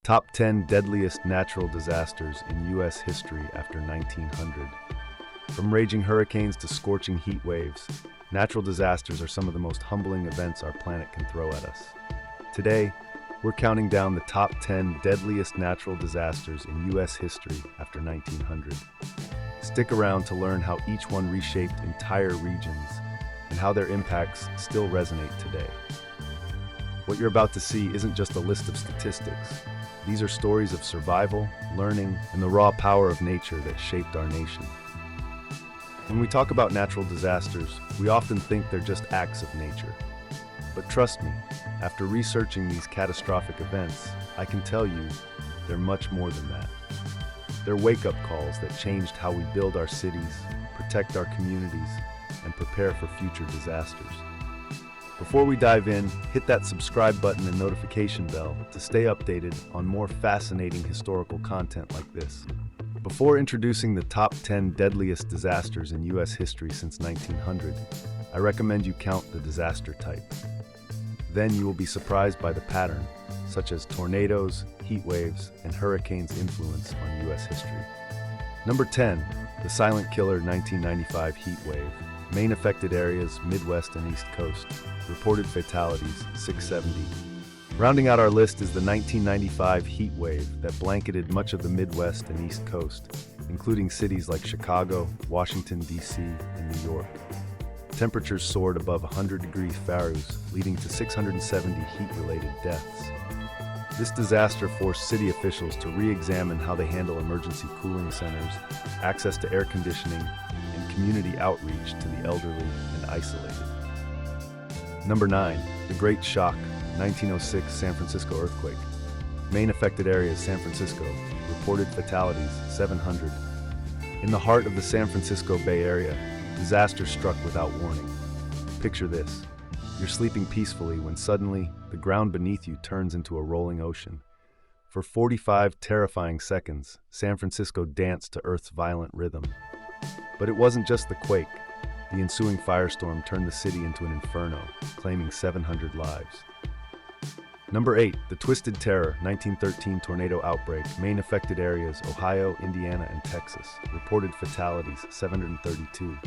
Top 10 Deadliest Natural Disasters in U.S. History after 1900. From raging hurricanes to scorching heat waves, natural disasters are some of the most humbling events our planet can throw at us. Today, we're counting down the top 10 deadliest natural disasters in U.S. history after 1900. Stick around to learn how each one reshaped entire regions and how their impacts still resonate today. What you're about to see isn't just a list of statistics. These are stories of survival, learning, and the raw power of nature that shaped our nation. When we talk about natural disasters, we often think they're just acts of nature. But trust me, after researching these catastrophic events, I can tell you they're much more than that. They're wake-up calls that changed how we build our cities, protect our communities, and prepare for future disasters. Before we dive in, hit that subscribe button and notification bell to stay updated on more fascinating historical content like this. Before introducing the top 10 deadliest disasters in U.S. history since 1900, I recommend you count the disaster type. Then you will be surprised by the pattern, such as tornadoes, heat waves, and hurricanes' influence on U.S. history. Number 10, the silent killer 1995 heat wave. Main affected areas, Midwest and East Coast. Reported fatalities, 670. Rounding out our list is the 1995 heat wave that blanketed much of the Midwest and East Coast, including cities like Chicago, Washington, D.C., and New York. Temperatures soared above 100 degrees Fahrenheit, leading to 670 heat-related deaths. This disaster forced city officials to re-examine how they handle emergency cooling centers, access to air conditioning, and community outreach to the elderly and isolated. Number 9, the Great Shock, 1906 San Francisco earthquake. Main affected areas, San Francisco. Reported fatalities, 700. In the heart of the San Francisco Bay Area, disaster struck without warning. Picture this. You're sleeping peacefully when suddenly the ground beneath you turns into a rolling ocean. For 45 terrifying seconds, San Francisco danced to Earth's violent rhythm. But it wasn't just the quake. The ensuing firestorm turned the city into an inferno, claiming 700 lives. Number 8, the Twisted Terror, 1913 tornado outbreak. Main affected areas, Ohio, Indiana, and Texas. Reported fatalities, 732.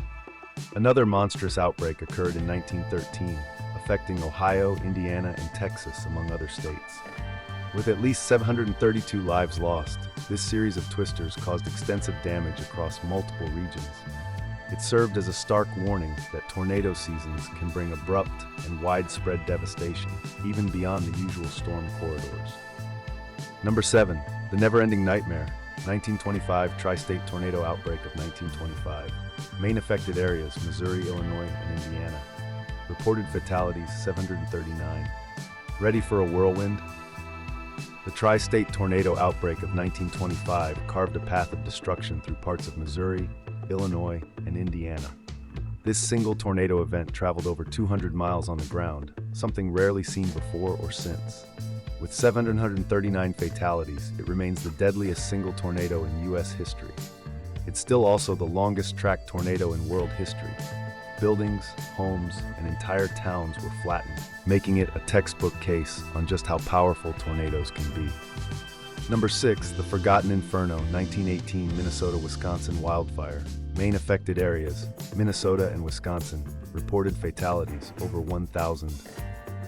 Another monstrous outbreak occurred in 1913, affecting Ohio, Indiana, and Texas, among other states. With at least 732 lives lost, this series of twisters caused extensive damage across multiple regions. It served as a stark warning that tornado seasons can bring abrupt and widespread devastation, even beyond the usual storm corridors. Number 7, the Never-Ending Nightmare, 1925 Tri-State Tornado Outbreak of 1925. Main affected areas, Missouri, Illinois, and Indiana. Reported fatalities, 739. Ready for a whirlwind? The Tri-State Tornado Outbreak of 1925 carved a path of destruction through parts of Missouri, Illinois, and Indiana. This single tornado event traveled over 200 miles on the ground, something rarely seen before or since. With 739 fatalities, it remains the deadliest single tornado in U.S. history. It's still also the longest-tracked tornado in world history. Buildings, homes, and entire towns were flattened, making it a textbook case on just how powerful tornadoes can be. Number 6, the Forgotten Inferno, 1918 Minnesota-Wisconsin wildfire. Main affected areas, Minnesota and Wisconsin. Reported fatalities, over 1,000.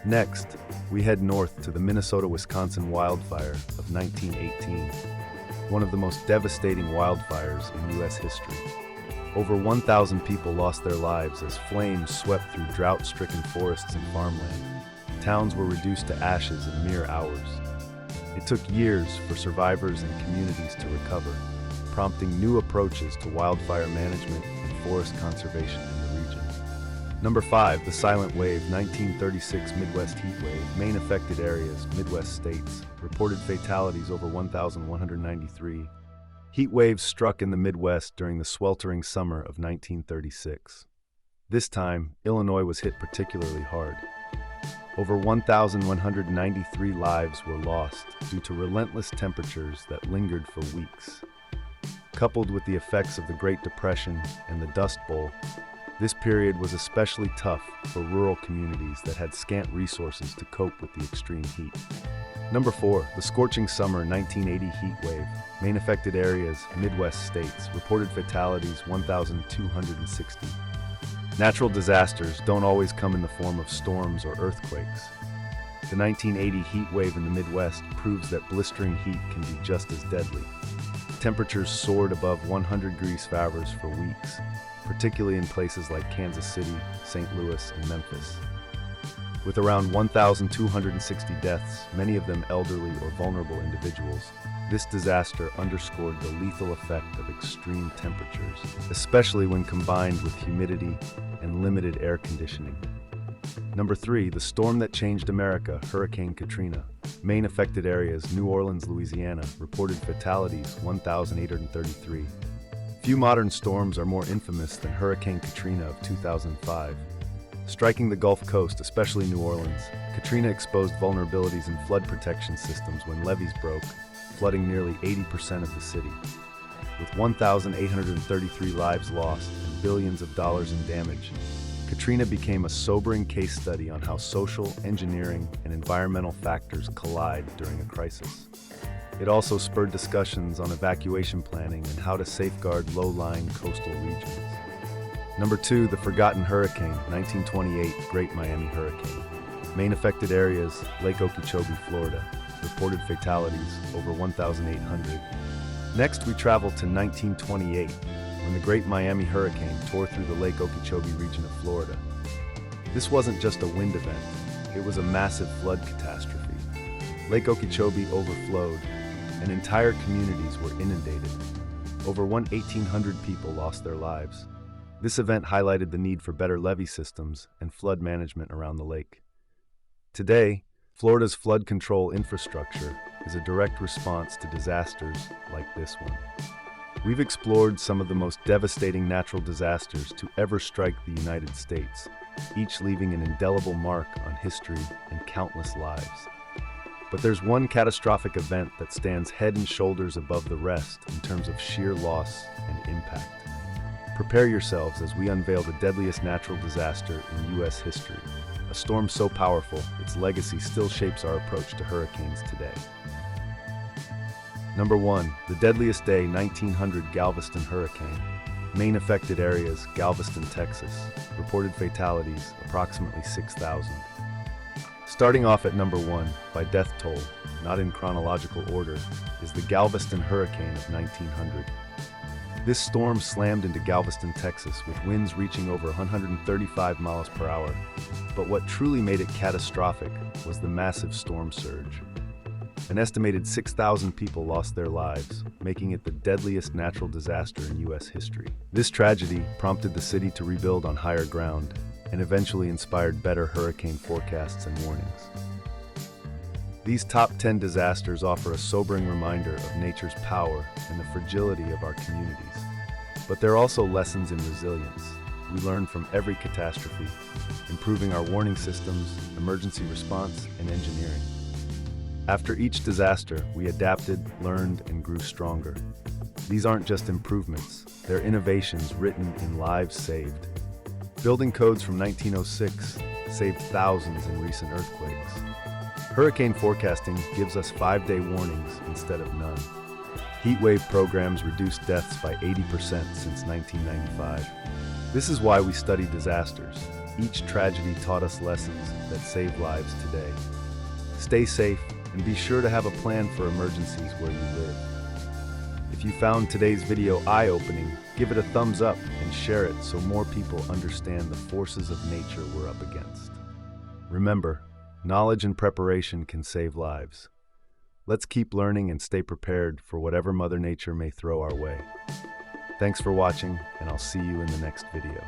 Next, we head north to the Minnesota-Wisconsin wildfire of 1918, one of the most devastating wildfires in U.S. history. Over 1,000 people lost their lives as flames swept through drought-stricken forests and farmland. Towns were reduced to ashes in mere hours. It took years for survivors and communities to recover, prompting new approaches to wildfire management and forest conservation in the region. Number 5, the Silent Wave, 1936 Midwest heat wave. Main affected areas, Midwest states. Reported fatalities, over 1,193. Heat waves struck in the Midwest during the sweltering summer of 1936. This time, Illinois was hit particularly hard. Over 1,193 lives were lost due to relentless temperatures that lingered for weeks. Coupled with the effects of the Great Depression and the Dust Bowl, this period was especially tough for rural communities that had scant resources to cope with the extreme heat. Number 4, the scorching summer 1980 heat wave. Main affected areas, Midwest states. Reported fatalities, 1,260. Natural disasters don't always come in the form of storms or earthquakes. The 1980 heat wave in the Midwest proves that blistering heat can be just as deadly. Temperatures soared above 100 degrees Fahrenheit for weeks, particularly in places like Kansas City, St. Louis, and Memphis. With around 1,260 deaths, many of them elderly or vulnerable individuals, this disaster underscored the lethal effect of extreme temperatures, especially when combined with humidity and limited air conditioning. Number 3, the storm that changed America, Hurricane Katrina. Main affected areas, New Orleans, Louisiana. Reported fatalities, 1,833. Few modern storms are more infamous than Hurricane Katrina of 2005. Striking the Gulf Coast, especially New Orleans, Katrina exposed vulnerabilities in flood protection systems when levees broke, flooding nearly 80% of the city. With 1,833 lives lost and billions of dollars in damage, Katrina became a sobering case study on how social, engineering, and environmental factors collide during a crisis. It also spurred discussions on evacuation planning and how to safeguard low-lying coastal regions. Number 2, the forgotten hurricane, 1928 Great Miami Hurricane. Main affected areas, Lake Okeechobee, Florida. Reported fatalities, over 1,800. Next, we travel to 1928, when the Great Miami Hurricane tore through the Lake Okeechobee region of Florida. This wasn't just a wind event, it was a massive flood catastrophe. Lake Okeechobee overflowed, and entire communities were inundated. Over 1,800 people lost their lives. This event highlighted the need for better levee systems and flood management around the lake. Today, Florida's flood control infrastructure is a direct response to disasters like this one. We've explored some of the most devastating natural disasters to ever strike the United States, each leaving an indelible mark on history and countless lives. But there's one catastrophic event that stands head and shoulders above the rest in terms of sheer loss and impact. Prepare yourselves as we unveil the deadliest natural disaster in U.S. history, a storm so powerful, its legacy still shapes our approach to hurricanes today. Number 1, the deadliest day, 1900 Galveston Hurricane. Main affected areas, Galveston, Texas. Reported fatalities, approximately 6,000. Starting off at number 1, by death toll, not in chronological order, is the Galveston Hurricane of 1900. This storm slammed into Galveston, Texas, with winds reaching over 135 miles per hour. But what truly made it catastrophic was the massive storm surge. An estimated 6,000 people lost their lives, making it the deadliest natural disaster in U.S. history. This tragedy prompted the city to rebuild on higher ground and eventually inspired better hurricane forecasts and warnings. These top 10 disasters offer a sobering reminder of nature's power and the fragility of our communities. But they're also lessons in resilience. We learn from every catastrophe, improving our warning systems, emergency response, and engineering. After each disaster, we adapted, learned, and grew stronger. These aren't just improvements, they're innovations written in lives saved. Building codes from 1906 saved thousands in recent earthquakes. Hurricane forecasting gives us 5-day warnings instead of none. Heatwave programs reduced deaths by 80% since 1995. This is why we study disasters. Each tragedy taught us lessons that save lives today. Stay safe and be sure to have a plan for emergencies where you live. If you found today's video eye-opening, give it a thumbs up and share it so more people understand the forces of nature we're up against. Remember, knowledge and preparation can save lives. Let's keep learning and stay prepared for whatever Mother Nature may throw our way. Thanks for watching, and I'll see you in the next video.